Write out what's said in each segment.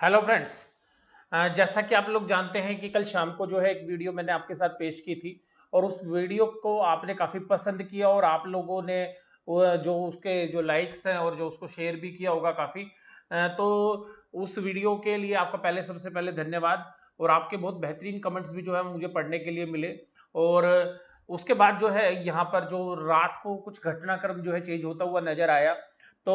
Hello friends. जैसा कि आप लोग जानते हैं कि कल शाम को जो है एक वीडियो मैंने आपके साथ पेश की थी और उस वीडियो को आपने काफ़ी पसंद किया और आप लोगों ने जो उसके जो लाइक्स हैं और जो उसको शेयर भी किया होगा काफ़ी। तो उस वीडियो के लिए आपका पहले सबसे पहले धन्यवाद। और आपके बहुत बेहतरीन कमेंट्स भी जो है मुझे पढ़ने के लिए मिले। और उसके बाद जो है यहाँ पर जो रात को कुछ घटनाक्रम जो है चेंज होता हुआ नजर आया। तो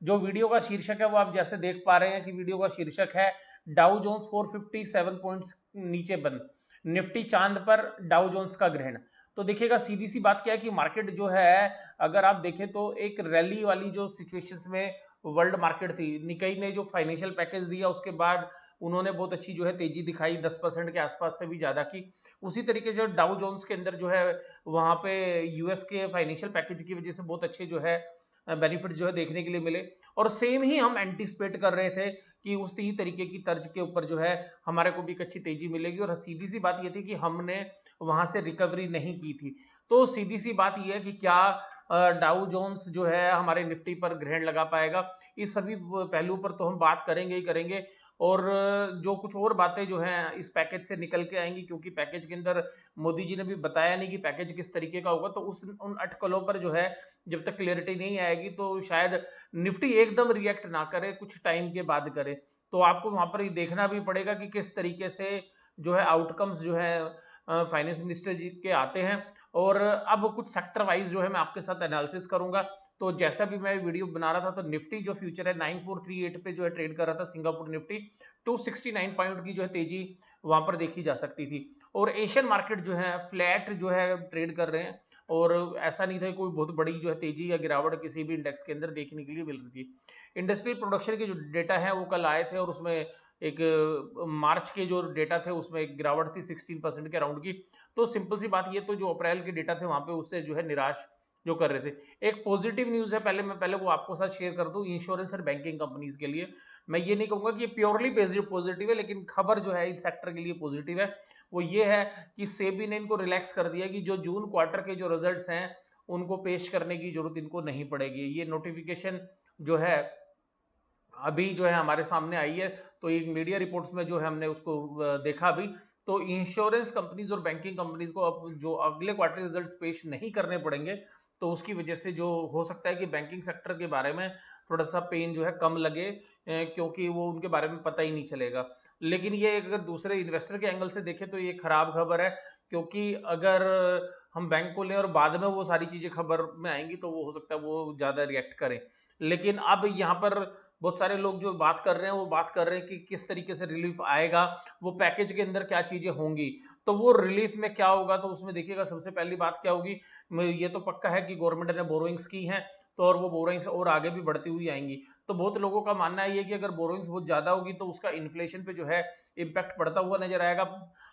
जो वीडियो का शीर्षक है वो आप जैसे देख पा रहे हैं कि वीडियो का शीर्षक है डाउ जोन्स 457 पॉइंट्स नीचे बंद, निफ्टी चांद पर, डाउ जोन्स का ग्रहण। तो देखिएगा सीधी सी बात क्या है कि मार्केट जो है अगर आप देखें तो एक रैली वाली जो सिचुएशंस में वर्ल्ड मार्केट थी, निकई ने जो फाइनेंशियल पैकेज दिया उसके बाद उन्होंने बहुत अच्छी जो है तेजी दिखाई, 10% के आसपास से भी ज्यादा की। उसी तरीके से डाउ जोन्स के अंदर जो है वहां पे यूएस के फाइनेंशियल पैकेज की वजह से बहुत अच्छे जो है बेनिफिट जो है देखने के लिए मिले। और सेम ही हम एंटिसिपेट कर रहे थे कि उसी तरीके की तर्ज के ऊपर जो है हमारे को भी एक अच्छी तेजी मिलेगी। और सीधी सी बात ये थी कि हमने वहां से रिकवरी नहीं की थी। तो सीधी सी बात यह है कि क्या डाउ जोन्स जो है हमारे निफ्टी पर ग्रहण लगा पाएगा, इस सभी पहलू पर तो हम बात करेंगे ही करेंगे। और जो कुछ और बातें जो हैं इस पैकेज से निकल के आएंगी, क्योंकि पैकेज के अंदर मोदी जी ने भी बताया नहीं कि पैकेज किस तरीके का होगा, तो उस उन अटकलों पर जो है जब तक क्लियरिटी नहीं आएगी तो शायद निफ्टी एकदम रिएक्ट ना करे, कुछ टाइम के बाद करे। तो आपको वहां पर ये देखना भी पड़ेगा कि किस तरीके से जो है आउटकम्स जो है फाइनेंस मिनिस्टर जी के आते हैं। और अब कुछ सेक्टर वाइज जो है मैं आपके साथ एनालिसिस करूंगा। तो जैसा भी मैं वीडियो बना रहा था तो निफ्टी जो फ्यूचर है 9438 पे जो है ट्रेड कर रहा था, सिंगापुर निफ्टी 269 पॉइंट की जो है तेजी वहां पर देखी जा सकती थी। और एशियन मार्केट जो है फ्लैट जो है ट्रेड कर रहे हैं। और ऐसा नहीं था कोई बहुत बड़ी जो है तेजी या गिरावट किसी भी इंडेक्स के अंदर देखने के लिए मिल रही थी। इंडस्ट्रियल प्रोडक्शन के जो डेटा है वो कल आए थे और उसमें एक मार्च के जो डेटा थे उसमें एक गिरावट थी 16% के अराउंड की। तो सिंपल सी बात ये, तो जो अप्रैल के डेटा थे वहां पे उससे जो है निराश जो कर रहे थे। एक पॉजिटिव न्यूज है, पहले वो आपको साथ शेयर कर दूं इंश्योरेंस और बैंकिंग कंपनीज के लिए। मैं ये नहीं कहूंगा कि ये प्योरली पॉजिटिव है, लेकिन खबर जो है इस सेक्टर के लिए पॉजिटिव है। वो ये है कि सेबी ने इनको रिलैक्स कर दिया कि जो जून क्वार्टर के जो रिजल्ट्स हैं उनको पेश करने की जरूरत इनको नहीं पड़ेगी। ये नोटिफिकेशन जो है अभी जो है हमारे सामने आई है। तो एक मीडिया रिपोर्ट्स में जो है हमने उसको देखा भी। तो इंश्योरेंस कंपनीज और बैंकिंग कंपनीज को अब जो अगले क्वार्टर रिजल्ट्स पेश नहीं करने पड़ेंगे, तो उसकी वजह से जो हो सकता है कि बैंकिंग सेक्टर के बारे में थोड़ा सा पेन जो है कम लगे, क्योंकि वो उनके बारे में पता ही नहीं चलेगा। लेकिन ये अगर दूसरे इन्वेस्टर के एंगल से देखें तो ये खराब खबर है, क्योंकि अगर हम बैंक को लें और बाद में वो सारी चीजें खबर में आएंगी तो वो हो सकता है वो ज्यादा रिएक्ट करें। लेकिन अब यहाँ पर बहुत सारे लोग जो बात कर रहे हैं वो बात कर रहे हैं कि किस तरीके से रिलीफ आएगा, वो पैकेज के अंदर क्या चीजें होंगी। तो वो रिलीफ में क्या होगा, तो उसमें देखिएगा सबसे पहली बात क्या होगी। ये तो पक्का है कि गवर्नमेंट ने बोरोइंग्स की हैं, तो और वो बोरोइंग्स और आगे भी बढ़ती हुई आएंगी। तो बहुत लोगों का मानना है ये कि अगर बोरोइंग्स बहुत ज्यादा होगी तो उसका इन्फ्लेशन पे जो है इम्पैक्ट पड़ता हुआ नजर आएगा।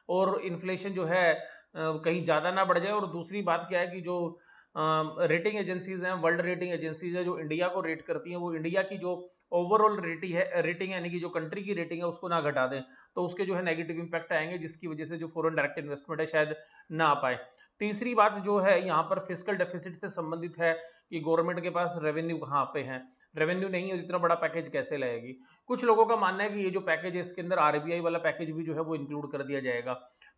और इन्फ्लेशन जो है कहीं ज्यादा ना बढ़ जाए। और दूसरी बात क्या है कि जो रेटिंग एजेंसीज हैं, वर्ल्ड रेटिंग एजेंसीज है जो इंडिया को रेट करती हैं, वो इंडिया की जो ओवरऑल रेटिंग यानी कि जो कंट्री की रेटिंग है उसको ना घटा दें, तो उसके जो है नेगेटिव इंपैक्ट आएंगे, जिसकी वजह से जो फॉरेन डायरेक्ट इन्वेस्टमेंट है शायद ना आ पाए। तीसरी बात जो है यहाँ पर फिजिकल डेफिसिट से संबंधित है कि गवर्नमेंट के पास रेवेन्यू कहाँ पे है। रेवेन्यू नहीं है, इतना बड़ा पैकेज कैसे लाएगी। कुछ लोगों का मानना है कि ये जो पैकेज है इसके अंदर आरबीआई वाला पैकेज भी जो है वो इंक्लूड कर दिया जाएगा।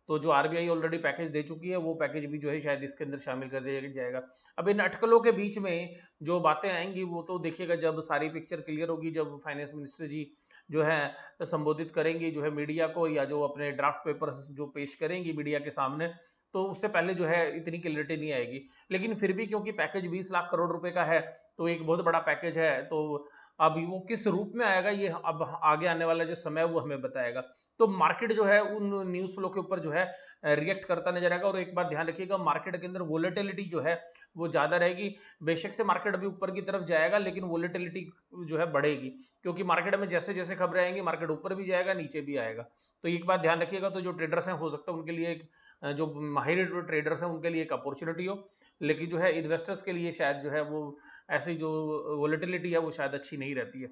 तो जो आरबीआई ऑलरेडी पैकेज दे चुकी है वो पैकेज भी जो है शायद इसके अंदर शामिल कर दिया जाएगा। अब इन अटकलों के बीच में जो बातें आएंगी वो तो देखिएगा जब सारी पिक्चर क्लियर होगी, जब फाइनेंस मिनिस्टर जी जो है संबोधित करेंगी जो है मीडिया को, या जो अपने ड्राफ्ट पेपर्स जो पेश करेंगी मीडिया के सामने, तो उससे पहले जो है इतनी क्लियरिटी नहीं आएगी। लेकिन फिर भी क्योंकि पैकेज 20 लाख करोड़ रुपए का है तो एक बहुत बड़ा पैकेज है, तो अभी वो किस रूप में आएगा ये अब आगे आने वाला जो समय वो हमें बताएगा। तो मार्केट जो है उन न्यूज फ्लो के ऊपर जो है रिएक्ट करता नजर आएगा। और एक बात ध्यान रखिएगा, मार्केट के अंदर वोलेटिलिटी जो है वो ज्यादा रहेगी। बेशक से मार्केट अभी ऊपर की तरफ जाएगा लेकिन वोलेटिलिटी जो है बढ़ेगी, क्योंकि मार्केट में जैसे जैसे खबरें आएंगी मार्केट ऊपर भी जाएगा नीचे भी आएगा। तो एक बात ध्यान रखिएगा, तो जो ट्रेडर्स हैं हो सकता है उनके लिए एक जो माहिर ट्रेडर्स हैं उनके लिए एक अपॉर्चुनिटी हो, लेकिन जो है इन्वेस्टर्स के लिए शायद जो है वो ऐसी जो वोलेटिलिटी है वो शायद अच्छी नहीं रहती है।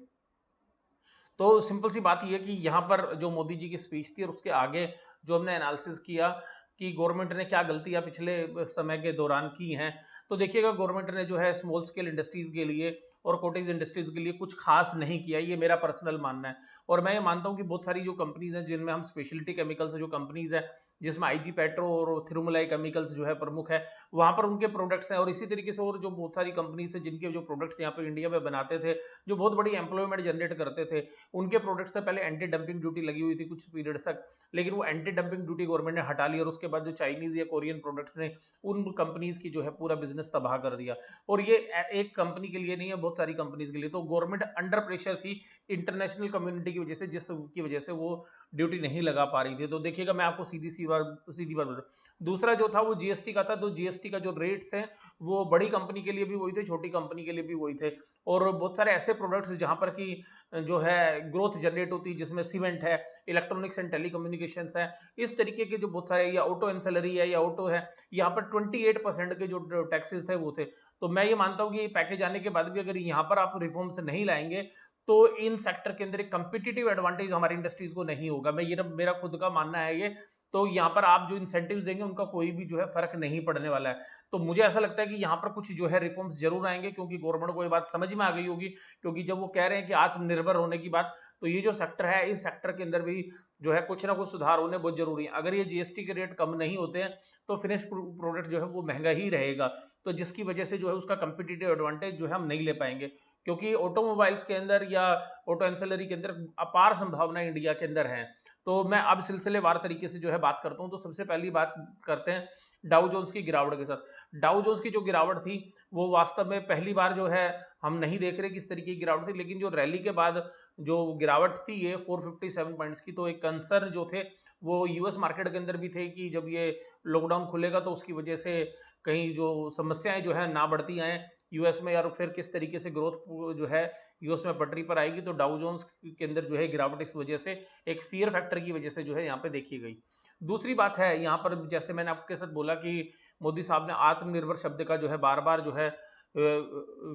तो सिंपल सी बात यह है कि यहाँ पर जो मोदी जी की स्पीच थी और उसके आगे जो हमने एनालिसिस किया कि गवर्नमेंट ने क्या गलतियां पिछले समय के दौरान की हैं। तो देखिएगा गवर्नमेंट ने जो है स्मॉल स्केल इंडस्ट्रीज के लिए और कोटेज इंडस्ट्रीज के लिए कुछ खास नहीं किया, ये मेरा पर्सनल मानना है। और मैं ये मानता हूँ कि बहुत सारी जो कंपनीज हैं जिनमें हम स्पेशलिटी केमिकल्स जो कंपनीज है, जिसमें आईजी पेट्रो और थिरुमलाई केमिकल्स जो है प्रमुख है, वहां पर उनके प्रोडक्ट्स हैं। और इसी तरीके से और जो बहुत सारी कंपनीज है जिनके जो प्रोडक्ट्स यहाँ पे इंडिया में बनाते थे, जो बहुत बड़ी एम्प्लॉयमेंट जनरेट करते थे, उनके प्रोडक्ट्स से पहले एंटी डंपिंग ड्यूटी लगी हुई थी कुछ पीरियड्स तक, लेकिन वो एंटी डंपिंग ड्यूटी गवर्नमेंट ने हटा ली और उसके बाद जो चाइनीज या कोरियन प्रोडक्ट्स ने उन कंपनीज की जो है पूरा बिजनेस तबाह कर दिया। और ये एक कंपनी के लिए नहीं है, बहुत सारी कंपनीज के लिए। तो गवर्नमेंट अंडर प्रेशर थी इंटरनेशनल कम्युनिटी की वजह से, जिसकी वजह से वो ड्यूटी नहीं लगा पा रही थी। तो देखिएगा, मैं आपको सीधी बात बता, दूसरा जो था वो जीएसटी का था। तो जीएसटी का जो रेट्स हैं वो बड़ी कंपनी के लिए भी वही थे, छोटी कंपनी के लिए भी वही थे। और बहुत सारे ऐसे प्रोडक्ट्स जहां पर की जो है ग्रोथ जनरेट होती है, जिसमें सीमेंट है, इलेक्ट्रॉनिक्स एंड टेलीकम्युनिकेशंस है, इस तरीके के जो बहुत सारे, या ऑटो एंसेलरी है या ऑटो है, यहाँ पर 28% के जो टैक्सेस थे वो थे। तो मैं ये मानता हूँ कि ये पैकेज आने के बाद भी अगर यहाँ पर आप रिफॉर्म्स नहीं लाएंगे तो इन सेक्टर के अंदर एक कंपिटिटिव एडवांटेज हमारी इंडस्ट्रीज को नहीं होगा। मैं ये मेरा खुद का मानना है ये। तो यहाँ पर आप जो इंसेंटिव्स देंगे उनका कोई भी जो है फर्क नहीं पड़ने वाला है। तो मुझे ऐसा लगता है कि यहाँ पर कुछ जो है रिफॉर्म्स जरूर आएंगे, क्योंकि गवर्नमेंट को ये बात समझ में आ गई होगी। क्योंकि जब वो कह रहे हैं कि आत्मनिर्भर होने की बात, तो ये जो सेक्टर है, इस सेक्टर के अंदर भी जो है कुछ ना कुछ सुधार होने बहुत जरूरी है। अगर ये जीएसटी के रेट कम नहीं होते हैं तो फिनिश प्रोडक्ट जो है वो महंगा ही रहेगा, तो जिसकी वजह से जो है उसका कंपिटिटिव एडवांटेज जो है हम नहीं ले पाएंगे। क्योंकि ऑटोमोबाइल्स के अंदर या ऑटो एंसेलरी के अंदर अपार संभावना इंडिया के अंदर है। तो मैं अब सिलसिलेवार तरीके से जो है बात करता हूं। तो सबसे पहली बात करते हैं डाउ जोन्स की गिरावट के साथ। डाउ जोन्स की जो गिरावट थी वो वास्तव में पहली बार जो है हम नहीं देख रहे किस तरीके की गिरावट थी, लेकिन जो रैली के बाद जो गिरावट थी ये 457 पॉइंट्स की। तो एक कंसर्न जो थे वो यूएस मार्केट के अंदर भी थे कि जब ये लॉकडाउन खुलेगा तो उसकी वजह से कहीं जो समस्याएं जो है ना बढ़ती आए यूएस में, या फिर किस तरीके से ग्रोथ जो है यूएस में पटरी पर आएगी। तो डाउ जोन्स के अंदर जो है गिरावट इस वजह से, एक फियर फैक्टर की वजह से जो है यहाँ पे देखी गई। दूसरी बात है यहाँ पर, जैसे मैंने आपके साथ बोला कि मोदी साहब ने आत्मनिर्भर शब्द का जो है बार बार जो है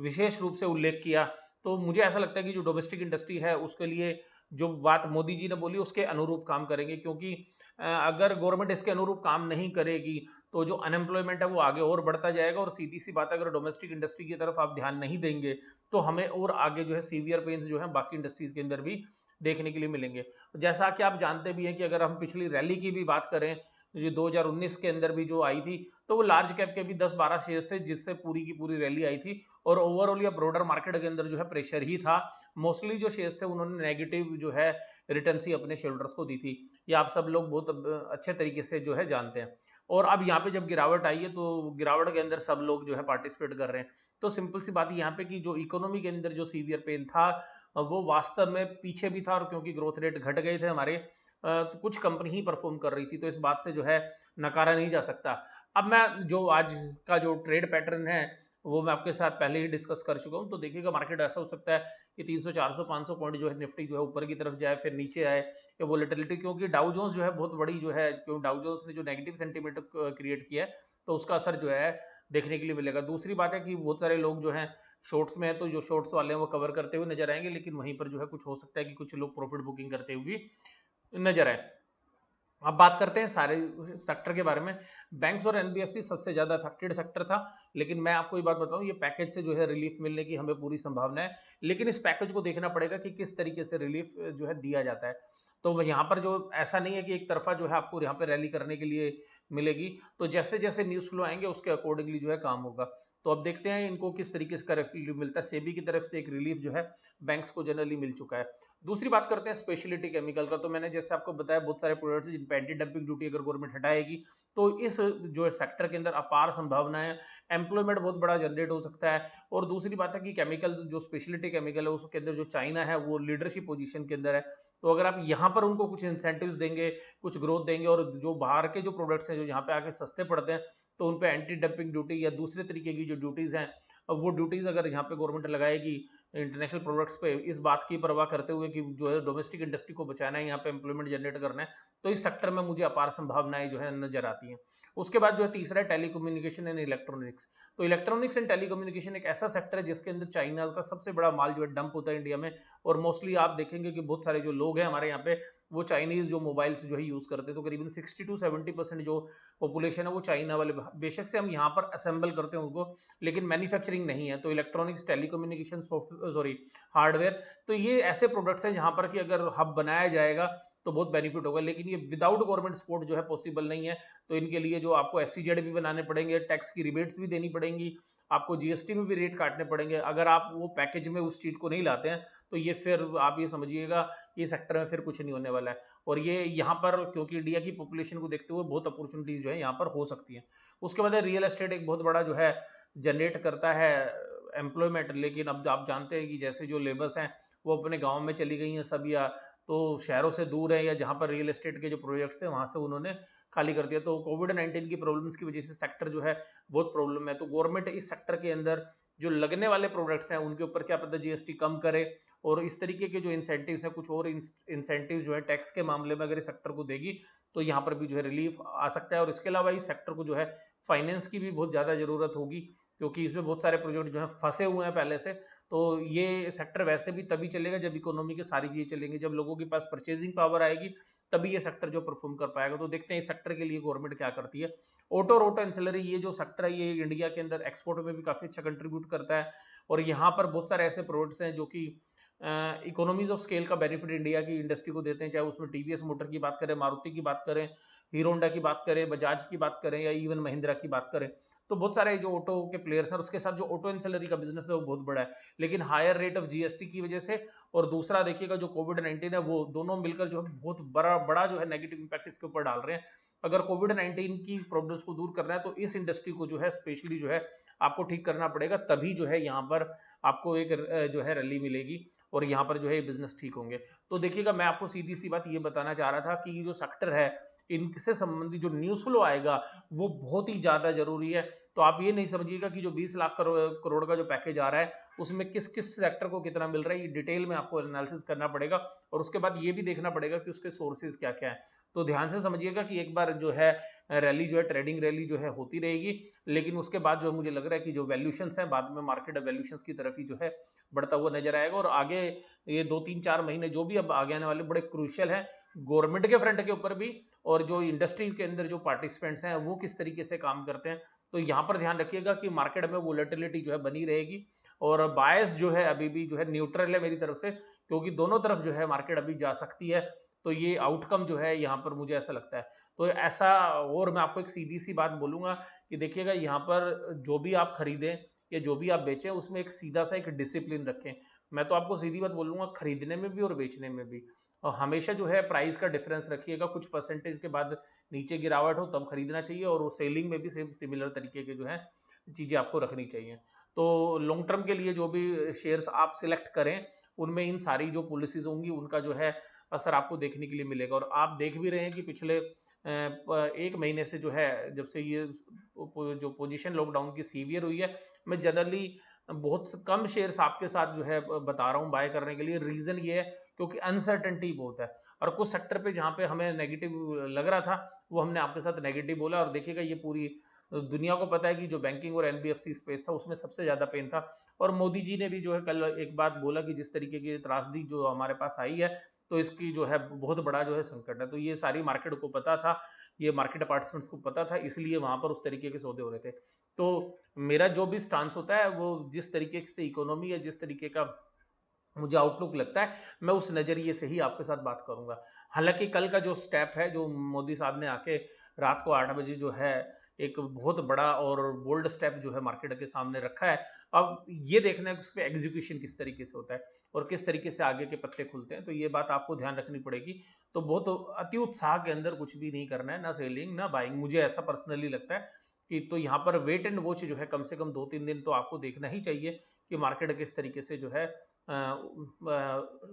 विशेष रूप से उल्लेख किया। तो मुझे ऐसा लगता है कि जो डोमेस्टिक इंडस्ट्री है उसके लिए जो बात मोदी जी ने बोली उसके अनुरूप काम करेंगे। क्योंकि अगर गवर्नमेंट इसके अनुरूप काम नहीं करेगी तो जो अनएम्प्लॉयमेंट है वो आगे और बढ़ता जाएगा। और सीधी सी बात है, अगर डोमेस्टिक इंडस्ट्री की तरफ आप ध्यान नहीं देंगे तो हमें और आगे जो है सीवियर पेन्स जो है बाकी इंडस्ट्रीज के अंदर भी देखने के लिए मिलेंगे। जैसा कि आप जानते भी हैं कि अगर हम पिछली रैली की भी बात करें जो 2019 के अंदर भी जो आई थी, तो वो लार्ज कैप के भी 10-12 शेयर्स थे जिससे पूरी की पूरी रैली आई थी। और ओवरऑल या ब्रॉडर मार्केट के अंदर जो है प्रेशर ही था। मोस्टली जो शेयर्स थे उन्होंने नेगेटिव जो है रिटर्न ही अपने शेयरहोल्डर्स को दी थी। ये आप सब लोग बहुत अच्छे तरीके से जो है जानते हैं। और अब यहाँ पे जब गिरावट आई है तो गिरावट के अंदर सब लोग जो है पार्टिसिपेट कर रहे हैं। तो सिंपल सी बात यहाँ पे कि जो इकोनॉमी के अंदर जो सीवियर पेन था वो वास्तव में पीछे भी था, और क्योंकि ग्रोथ रेट घट गए थे हमारे, तो कुछ कंपनी ही परफॉर्म कर रही थी। तो इस बात से जो है नकारा नहीं जा सकता। अब मैं जो आज का जो ट्रेड पैटर्न है वो मैं आपके साथ पहले ही डिस्कस कर चुका हूँ। तो देखिएगा, मार्केट ऐसा हो सकता है कि 300 400 500 पॉइंट जो है निफ्टी जो है ऊपर की तरफ जाए, फिर नीचे आए, या वोलेटिलिटी, क्योंकि डाउ जोन्स जो है बहुत बड़ी जो है, क्योंकि डाउ जोन्स ने जो नेगेटिव सेंटीमेंट क्रिएट किया है तो उसका असर जो है देखने के लिए मिलेगा। दूसरी बात है कि बहुत सारे लोग जो है शॉर्ट्स में है, तो जो शॉर्ट्स वाले हैं वो कवर करते हुए नजर आएंगे, लेकिन वहीं पर जो है कुछ हो सकता है कि कुछ लोग प्रॉफिट बुकिंग करते हुए भी नजर आए। अब बात करते हैं सारे सेक्टर के बारे में। बैंक्स और एनबीएफसी सबसे ज्यादा अफेक्टेड सेक्टर था, लेकिन मैं आपको ये बात बताऊं, ये पैकेज से जो है रिलीफ मिलने की हमें पूरी संभावना है। लेकिन इस पैकेज को देखना पड़ेगा कि किस तरीके से रिलीफ जो है दिया जाता है। तो यहाँ पर जो ऐसा नहीं है कि एक तरफा जो है आपको यहाँ पे रैली करने के लिए मिलेगी। तो जैसे जैसे न्यूज फ्लो आएंगे उसके अकॉर्डिंगली जो है काम होगा। तो अब देखते हैं इनको किस तरीके से रिलीफ मिलता है। सेबी की तरफ से एक रिलीफ जो है बैंक्स को जनरली मिल चुका है। दूसरी बात करते हैं स्पेशलिटी केमिकल का। तो मैंने जैसे आपको बताया बहुत सारे प्रोडक्ट्स जिन पे एंटी डंपिंग ड्यूटी अगर गवर्नमेंट हटाएगी तो इस जो सेक्टर के अंदर अपार संभावना है, एम्प्लॉयमेंट बहुत बड़ा जनरेट हो सकता है। और दूसरी बात है कि केमिकल जो स्पेशलिटी केमिकल है उसके अंदर जो चाइना है वो लीडरशिप पोजीशन के अंदर है। तो अगर आप यहाँ पर उनको कुछ इंसेंटिव्स देंगे, कुछ ग्रोथ देंगे, और जो बाहर के जो प्रोडक्ट्स हैं जो यहाँ पे आके सस्ते पड़ते हैं तो उन पे एंटी डंपिंग ड्यूटी या दूसरे तरीके की जो ड्यूटीज हैं, अब वो ड्यूटीज अगर यहाँ पे गवर्नमेंट लगाएगी इंटरनेशनल प्रोडक्ट्स पे, इस बात की परवाह करते हुए कि जो है डोमेस्टिक इंडस्ट्री को बचाना है, यहाँ पे एम्प्लॉयमेंट जनरेट करना है, तो इस सेक्टर में मुझे अपार संभावनाएं जो है नजर आती हैं। उसके बाद जो है तीसरा है टेलीकम्युनिकेशन एंड इलेक्ट्रॉनिक्स। तो इलेक्ट्रॉनिक्स एंड टेलीकम्युनिकेशन एक ऐसा सेक्टर है जिसके अंदर चाइना का सबसे बड़ा माल जो है डंप होता है इंडिया में, और मोस्टली आप देखेंगे कि बहुत सारे जो लोग हैं हमारे यहाँ पे वो चाइनीज जो मोबाइल्स जो है यूज करते हैं, तो करीबन 60 to 70% जो पॉपुलेशन है वो चाइना वाले, बेशक से हम यहाँ पर असेंबल करते हैं उनको, लेकिन मैन्युफैक्चरिंग नहीं है। तो electronics, telecommunication, software, sorry hardware, तो ये ऐसे प्रोडक्ट्स हैं जहां पर कि अगर हब बनाया जाएगा तो बहुत बेनिफिट होगा, लेकिन ये विदाउट गवर्नमेंट सपोर्ट जो है पॉसिबल नहीं है। तो इनके लिए जो आपको एससीजेड भी बनाने पड़ेंगे, टैक्स की रिबेट्स भी देनी पड़ेंगी, आपको जीएसटी में भी रेट काटने पड़ेंगे। अगर आप वो पैकेज में उस चीज को नहीं लाते हैं तो ये फिर आप ये समझिएगा ये सेक्टर में फिर कुछ नहीं होने वाला है। और ये यहाँ पर क्योंकि इंडिया की पॉपुलेशन को देखते हुए बहुत अपॉर्चुनिटीज जो है यहाँ पर हो सकती है। उसके बाद रियल एस्टेट एक बहुत बड़ा जो है जनरेट करता है एम्प्लॉयमेंट, लेकिन अब आप जानते हैं कि जैसे जो लेबर्स हैं वो अपने गांव में चली गई हैं सब, या तो शहरों से दूर है, या जहां पर रियल एस्टेट के जो प्रोजेक्ट्स थे वहां से उन्होंने खाली कर दिया। तो कोविड-19 की प्रॉब्लम्स की वजह से सेक्टर जो है बहुत प्रॉब्लम है। तो गवर्नमेंट इस सेक्टर के अंदर जो लगने वाले प्रोडक्ट्स हैं उनके ऊपर क्या पता जीएसटी कम करे, और इस तरीके के जो इंसेंटिव्स हैं, कुछ और इंसेंटिव जो है टैक्स के मामले में अगर इस सेक्टर को देगी तो यहाँ पर भी जो है रिलीफ आ सकता है। और इसके अलावा इस सेक्टर को जो है फाइनेंस की भी बहुत ज्यादा जरूरत होगी, क्योंकि इसमें बहुत सारे प्रोजेक्ट जो है फंसे हुए हैं पहले से। तो ये सेक्टर वैसे भी तभी चलेगा जब इकोनॉमी के सारी चीजें चलेंगी, जब लोगों के पास परचेजिंग पावर आएगी तभी ये सेक्टर जो परफॉर्म कर पाएगा। तो देखते हैं इस सेक्टर के लिए गवर्नमेंट क्या करती है। ऑटो एंसिलरी, ये जो सेक्टर है ये इंडिया के अंदर एक्सपोर्ट में भी काफी अच्छा कंट्रीब्यूट करता है, और यहाँ पर बहुत सारे ऐसे प्रोडक्ट्स हैं जो कि इकोनॉमीज ऑफ स्केल का बेनिफिट इंडिया की इंडस्ट्री को देते हैं, चाहे उसमें टीवीएस मोटर की बात करें, मारुति की बात करें, हीरो होंडा की बात करें, बजाज की बात करें, या इवन महिंद्रा की बात करें। तो बहुत सारे जो ऑटो के प्लेयर्स हैं, उसके साथ जो ऑटो एंसिलरी का बिजनेस है वो बहुत बड़ा है, लेकिन हायर रेट ऑफ जीएसटी की वजह से, और दूसरा देखिएगा जो कोविड-19 है वो दोनों मिलकर जो है बहुत बड़ा बड़ा जो है नेगेटिव इंपैक्ट इसके ऊपर डाल रहे हैं। अगर कोविड-19 की प्रॉब्लम्स को दूर करना है तो इस इंडस्ट्री को जो है स्पेशली जो है आपको ठीक करना पड़ेगा, तभी जो है यहाँ पर आपको एक जो है रैली मिलेगी और यहाँ पर जो है बिजनेस ठीक होंगे। तो देखिएगा मैं आपको सीधी सी बात ये बताना चाह रहा था कि जो सेक्टर है इनसे संबंधित जो न्यूज फ्लो आएगा वो बहुत ही ज्यादा जरूरी है। तो आप ये नहीं समझिएगा कि जो 20 लाख करोड़ का जो पैकेज आ रहा है उसमें किस किस सेक्टर को कितना मिल रहा है, ये डिटेल में आपको एनालिसिस करना पड़ेगा, और उसके बाद ये भी देखना पड़ेगा कि उसके सोर्सेज क्या क्या है। तो ध्यान से समझिएगा कि एक बार जो है रैली जो है ट्रेडिंग रैली जो है होती रहेगी, लेकिन उसके बाद जो मुझे लग रहा है कि जो वैल्यूएशंस है बाद में मार्केट वैल्यूएशंस की तरफ ही जो है बढ़ता हुआ नजर आएगा। और आगे ये 2-3-4 महीने जो भी अब आगे आने वाले बड़े क्रूशियल है गवर्नमेंट के फ्रंट के ऊपर भी, और जो इंडस्ट्री के अंदर जो पार्टिसिपेंट्स हैं वो किस तरीके से काम करते हैं। तो यहाँ पर ध्यान रखिएगा कि मार्केट में वोलेटिलिटी जो है बनी रहेगी, और बायस जो है अभी भी जो है न्यूट्रल है मेरी तरफ से, क्योंकि दोनों तरफ जो है मार्केट अभी जा सकती है। तो ये आउटकम जो है यहाँ पर मुझे ऐसा लगता है। तो ऐसा, और मैं आपको एक सीधी सी बात बोलूंगा कि देखिएगा यहाँ पर जो भी आप खरीदें या जो भी आप बेचें उसमें एक सीधा सा एक डिसिप्लिन रखें। मैं तो आपको सीधी बात बोलूंगा, खरीदने में भी और बेचने में भी, और हमेशा जो है प्राइस का डिफरेंस रखिएगा, कुछ परसेंटेज के बाद नीचे गिरावट हो तब खरीदना चाहिए, और सेलिंग में भी सेम सिमिलर तरीके के जो है चीजें आपको रखनी चाहिए। तो लॉन्ग टर्म के लिए जो भी शेयर्स आप सिलेक्ट करें उनमें इन सारी जो पॉलिसीज होंगी उनका जो है असर आपको देखने के लिए मिलेगा। और आप देख भी रहे हैं कि पिछले एक महीने से जो है जब से ये जो पोजीशन लॉकडाउन की सीवियर हुई है, मैं जनरली बहुत कम शेयर्स आपके साथ जो है बता रहा हूँ बाय करने के लिए। रीजन ये है क्योंकि अनसर्टेनिटी बहुत है, और कुछ सेक्टर पे जहाँ पे हमें नेगेटिव लग रहा था वो हमने आपके साथ नेगेटिव बोला। और देखिएगा ये पूरी दुनिया को पता है कि जो बैंकिंग और एनबीएफसी स्पेस था उसमें सबसे ज्यादा पेन था, और मोदी जी ने भी जो है कल एक बात बोला कि जिस तरीके की त्रासदी जो हमारे पास आई है तो इसकी जो है बहुत बड़ा जो है संकट है। तो ये सारी मार्केट को पता था, ये मार्केट पार्टिसिपेंट्स को पता था, इसलिए वहां पर उस तरीके के सौदे हो रहे थे। तो मेरा जो भी स्टांस होता है वो जिस तरीके से इकोनॉमी है, जिस तरीके का मुझे आउटलुक लगता है, मैं उस नजरिए से ही आपके साथ बात करूंगा। हालांकि कल का जो स्टेप है जो मोदी साहब ने आके रात को 8 बजे जो है एक बहुत बड़ा और बोल्ड स्टेप जो है मार्केट के सामने रखा है, अब ये देखना है कि उस पर एग्जीक्यूशन किस तरीके से होता है और किस तरीके से आगे के पत्ते खुलते हैं। तो ये बात आपको ध्यान रखनी पड़ेगी। तो बहुत अति उत्साह के अंदर कुछ भी नहीं करना है, ना सेलिंग ना बाइंग, मुझे ऐसा पर्सनली लगता है कि तो यहाँ पर वेट एंड वॉच जो है कम से कम 2-3 दिन तो आपको देखना ही चाहिए कि मार्केट किस तरीके से जो है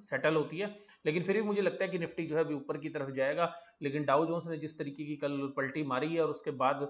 सेटल होती है। लेकिन फिर भी मुझे लगता है कि निफ्टी जो है अभी ऊपर की तरफ जाएगा, लेकिन डाउ जोन्स ने जिस तरीके की कल पलटी मारी है और उसके बाद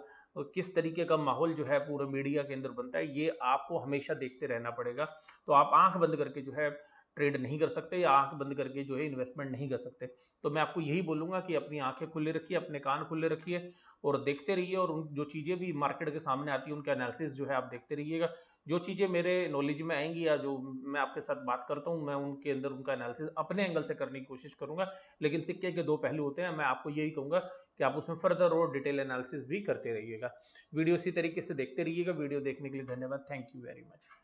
किस तरीके का माहौल जो है पूरे मीडिया के अंदर बनता है, ये आपको हमेशा देखते रहना पड़ेगा। तो आप आंख बंद करके जो है ट्रेड नहीं कर सकते या आंख बंद करके जो है इन्वेस्टमेंट नहीं कर सकते। तो मैं आपको यही बोलूंगा कि अपनी आंखें खुले रखिए, अपने कान खुले रखिए और देखते रहिए, और उन जो चीज़ें भी मार्केट के सामने आती है उनका एनालिसिस जो है आप देखते रहिएगा। जो चीज़ें मेरे नॉलेज में आएंगी या जो मैं आपके साथ बात करता हूँ, मैं उनके अंदर उनका एनालिसिस अपने एंगल से करने की कोशिश करूंगा। लेकिन सिक्के के दो पहलू होते हैं, मैं आपको यही कहूंगा कि आप उसमें फर्दर और डिटेल एनालिसिस भी करते रहिएगा। वीडियो इसी तरीके से देखते रहिएगा। वीडियो देखने के लिए धन्यवाद। Thank you very much.